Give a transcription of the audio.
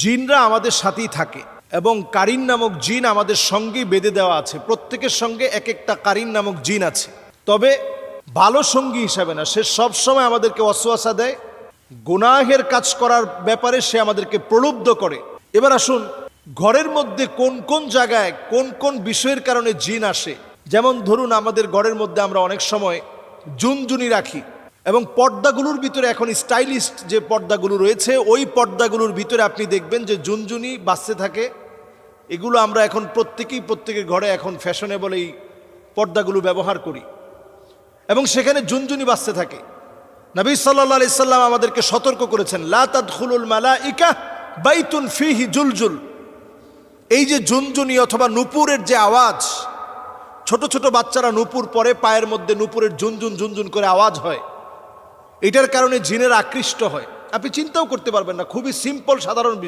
জিনরা আমাদের সাথেই থাকে এবং কারিন নামক জিন আমাদের সঙ্গেই বেঁধে দেওয়া আছে। প্রত্যেকের সঙ্গে এক একটা কারিন নামক জিন আছে, তবে ভালো সঙ্গী হিসাবে না। সে সবসময় আমাদেরকে ওয়াসওয়াসা দেয়, গুনাহের কাজ করার ব্যাপারে সে আমাদেরকে প্রলুব্ধ করে। এবার আসুন, ঘরের মধ্যে কোন কোন জায়গায় কোন কোন বিষয়ের কারণে জিন আসে। যেমন ধরুন, আমাদের ঘরের মধ্যে আমরা অনেক সময় জুনজুনি রাখি এবং পর্দাগুলোর ভিতরে এখন স্টাইলিস্ট যে পর্দাগুলো রয়েছে, ওই পর্দাগুলোর ভিতরে আপনি দেখবেন যে জুনজুনি বাজতে থাকে। এগুলো আমরা এখন প্রত্যেকের ঘরে এখন ফ্যাশনেবল এই পর্দাগুলো ব্যবহার করি এবং সেখানে জুনজুনি বাজতে থাকে। নবী সাল্লাল্লাহু আলাইহি সাল্লাম আমাদেরকে সতর্ক করেছেন, লা তাদখুলুল মালাইকা বাইতুন ফিহি জুলজুল। এই যে জুনজুনি অথবা নূপুরের যে আওয়াজ, ছোট ছোট বাচ্চারা নূপুর পরে, পায়ের মধ্যে নূপুরের ঝুনঝুন ঝুনঝুন করে আওয়াজ হয়, এটার কারণে জিনের আকৃষ্ট হয়। আপনি চিন্তাও করতে পারবেন না, খুবই সিম্পল সাধারণ বিষয়।